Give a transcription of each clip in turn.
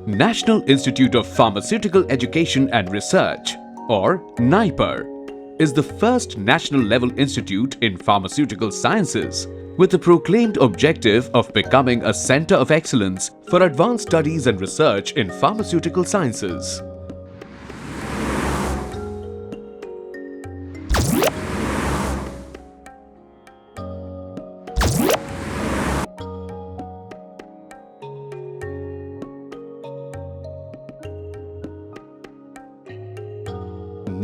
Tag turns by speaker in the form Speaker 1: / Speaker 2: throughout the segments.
Speaker 1: National Institute of Pharmaceutical Education and Research, or NIPER, is the first national-level institute in pharmaceutical sciences with the proclaimed objective of becoming a center of excellence for advanced studies and research in pharmaceutical sciences.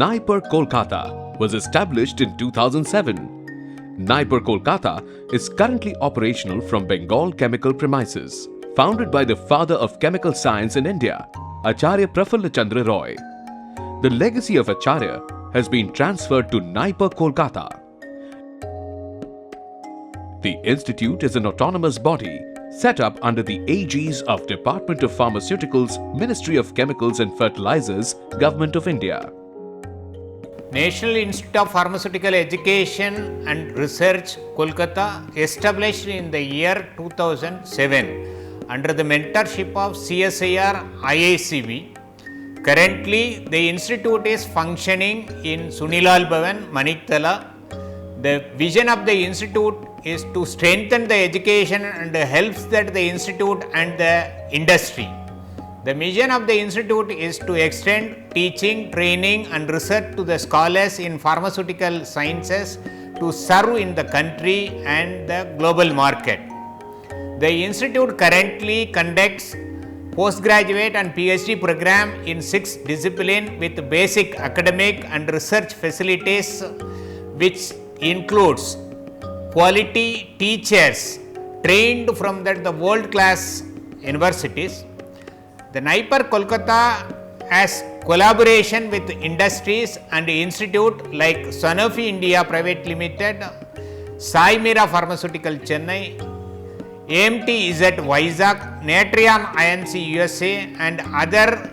Speaker 1: NIPER Kolkata was established in 2007. NIPER Kolkata is currently operational from Bengal chemical premises, founded by the father of chemical science in India, Acharya Prafulla Chandra Roy. The legacy of Acharya has been transferred to NIPER Kolkata. The institute is an autonomous body set up under the aegis of Department of Pharmaceuticals, Ministry of Chemicals and Fertilizers, Government of India.
Speaker 2: National Institute of Pharmaceutical Education and Research, Kolkata, established in the year 2007 under the mentorship of CSIR IICB. Currently, the institute is functioning in Sunilal Bhavan, Maniktala. The vision of the institute is to strengthen the education and helps that the institute and the industry. The mission of the institute is to extend teaching, training and research to the scholars in pharmaceutical sciences to serve in the country and the global market. The institute currently conducts postgraduate and PhD program in 6 disciplines with basic academic and research facilities, which includes quality teachers trained from the world-class universities. The NIPER Kolkata has collaboration with industries and institutes like Sanofi India Private Limited, Sai Mira Pharmaceutical Chennai, AMT Vizag, Natrion INC USA and other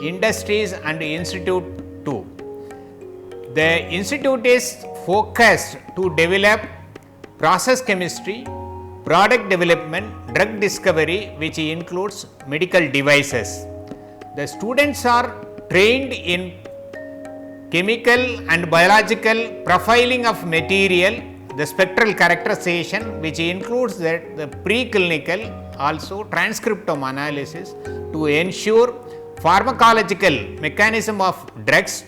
Speaker 2: industries and institute too. The institute is focused to develop process chemistry, product development, drug discovery, which includes medical devices. The students are trained in chemical and biological profiling of material, the spectral characterization, which includes the preclinical, also transcriptome analysis to ensure pharmacological mechanism of drugs,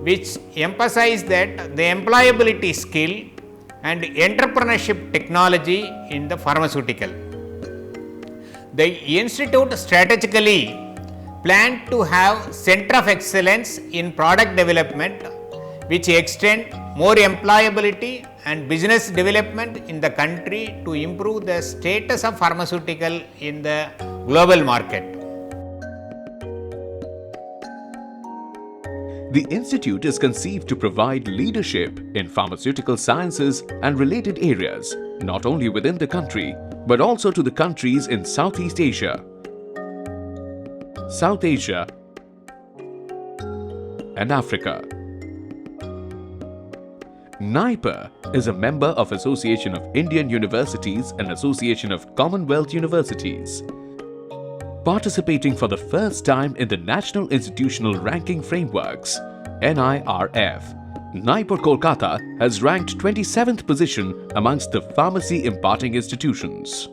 Speaker 2: which emphasize that the employability skill and entrepreneurship technology in the pharmaceutical. The institute strategically planned to have center of excellence in product development, which extend more employability and business development in the country to improve the status of pharmaceutical in the global market.
Speaker 1: The institute is conceived to provide leadership in pharmaceutical sciences and related areas, not only within the country, but also to the countries in Southeast Asia, South Asia, and Africa. NIPER is a member of Association of Indian Universities and Association of Commonwealth Universities. Participating for the first time in the National Institutional Ranking Frameworks (NIRF), NIPER Kolkata has ranked 27th position amongst the pharmacy imparting institutions.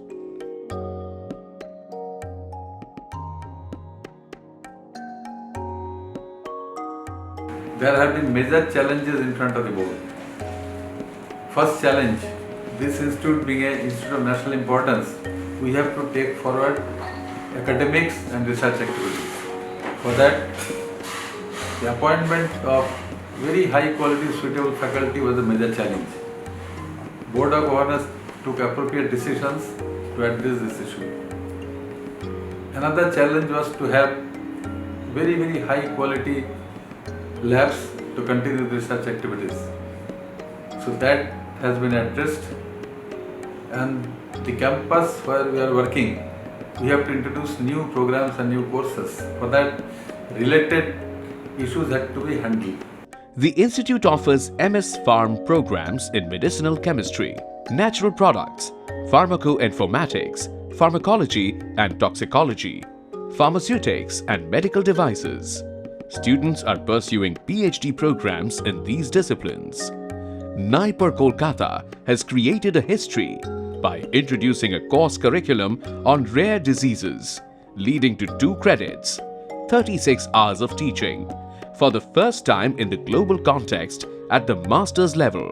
Speaker 3: There have been major challenges in front of the board. First challenge, this institute being an institute of national importance, we have to take forward academics and research activities. For that, the appointment of very high quality suitable faculty was a major challenge. Board of Governors took appropriate decisions to address this issue. Another challenge was to have very high quality labs to continue the research activities. So that has been addressed, and the campus where we are working, we have to introduce new programs and new courses. For that, related issues had to be handled.
Speaker 1: The institute offers MS Pharm programs in medicinal chemistry, natural products, pharmacoinformatics, pharmacology and toxicology, pharmaceutics and medical devices. Students are pursuing PhD programs in these disciplines. NIPER Kolkata has created a history by introducing a course curriculum on rare diseases, leading to 2 credits, 36 hours of teaching, for the first time in the global context at the master's level.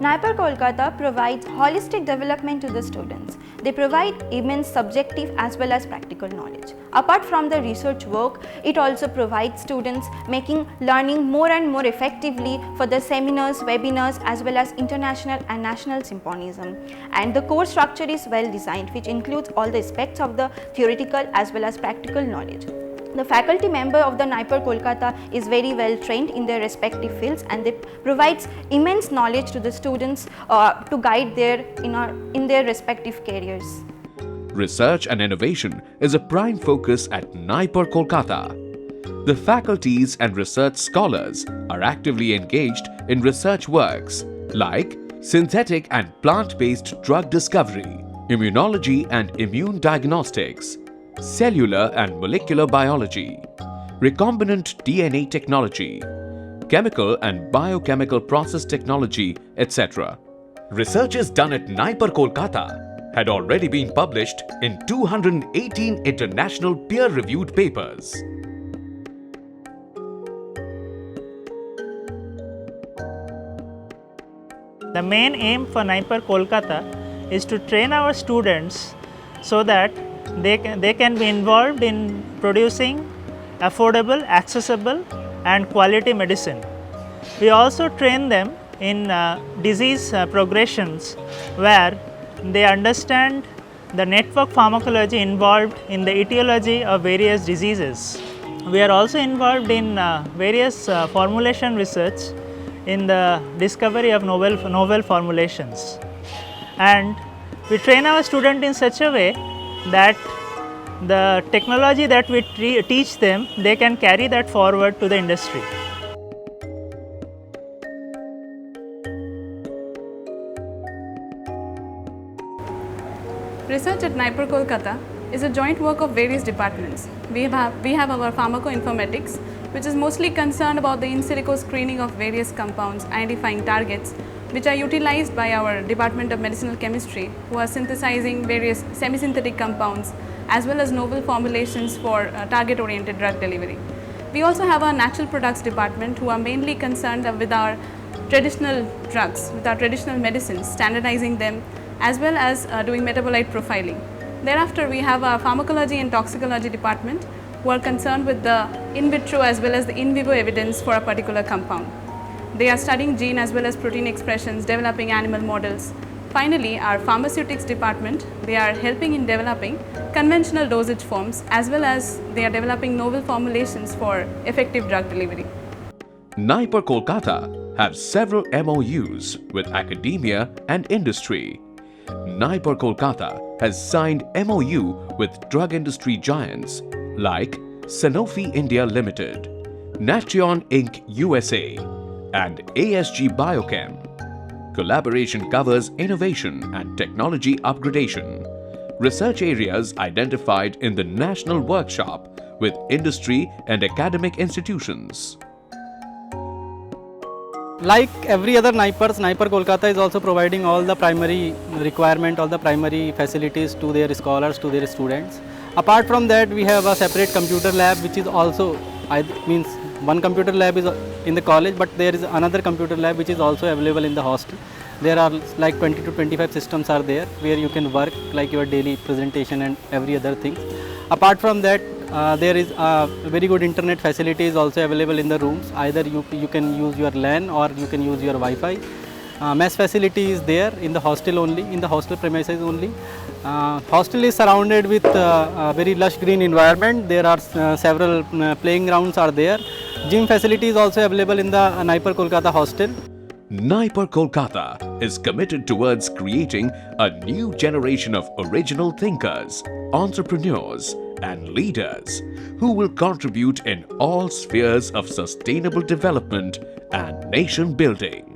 Speaker 4: NIPER Kolkata provides holistic development to the students. They provide immense subjective as well as practical knowledge. Apart from the research work, it also provides students making learning more and more effectively for the seminars, webinars as well as international and national symposium. And the course structure is well designed, which includes all the aspects of the theoretical as well as practical knowledge. The faculty member of the NIPER Kolkata is very well trained in their respective fields, and they provides immense knowledge to the students to guide in their respective careers.
Speaker 1: Research and innovation is a prime focus at NIPER Kolkata. The faculties and research scholars are actively engaged in research works like synthetic and plant-based drug discovery, immunology and immune diagnostics, cellular and molecular biology, recombinant DNA technology, chemical and biochemical process technology, etc. Researches done at NIPER Kolkata had already been published in 218 international peer-reviewed papers.
Speaker 5: The main aim for NIPER Kolkata is to train our students so that they can be involved in producing affordable, accessible and quality medicine. We also train them in disease progressions where they understand the network pharmacology involved in the etiology of various diseases. We are also involved in various formulation research in the discovery of novel formulations. And we train our students in such a way that the technology that we teach them, they can carry that forward to the industry.
Speaker 6: Research at NIPER Kolkata is a joint work of various departments. We have our pharmacoinformatics, which is mostly concerned about the in silico screening of various compounds, identifying targets, which are utilized by our Department of Medicinal Chemistry, who are synthesizing various semi-synthetic compounds as well as novel formulations for target-oriented drug delivery. We also have our Natural Products Department, who are mainly concerned with our traditional drugs, with our traditional medicines, standardizing them as well as doing metabolite profiling. Thereafter, we have our Pharmacology and Toxicology Department, who are concerned with the in vitro as well as the in vivo evidence for a particular compound. They are studying gene as well as protein expressions, developing animal models. Finally, our Pharmaceutics Department, they are helping in developing conventional dosage forms as well as they are developing novel formulations for effective drug delivery.
Speaker 1: NIPER Kolkata have several MOUs with academia and industry. NIPER Kolkata has signed MOU with drug industry giants like Sanofi India Limited, Natrion Inc. USA, and ASG Biochem. Collaboration covers innovation and technology upgradation. Research areas identified in the national workshop with industry and academic institutions.
Speaker 7: Like every other NIPER Kolkata is also providing all the primary requirement, all the primary facilities to their scholars, to their students. Apart from that, we have a separate computer lab, which is also, means one computer lab is in the college, but there is another computer lab which is also available in the hostel. There are like 20 to 25 systems are there where you can work like your daily presentation and every other thing. Apart from that, there is very good internet facilities also available in the rooms. Either you can use your LAN or you can use your Wi-Fi. Mess facility is there in the hostel only, in the hostel premises only. Hostel is surrounded with a very lush green environment. There are several playing grounds are there. Gym facility is also available in the NIPER Kolkata hostel.
Speaker 1: NIPER Kolkata is committed towards creating a new generation of original thinkers, entrepreneurs, and leaders who will contribute in all spheres of sustainable development and nation building.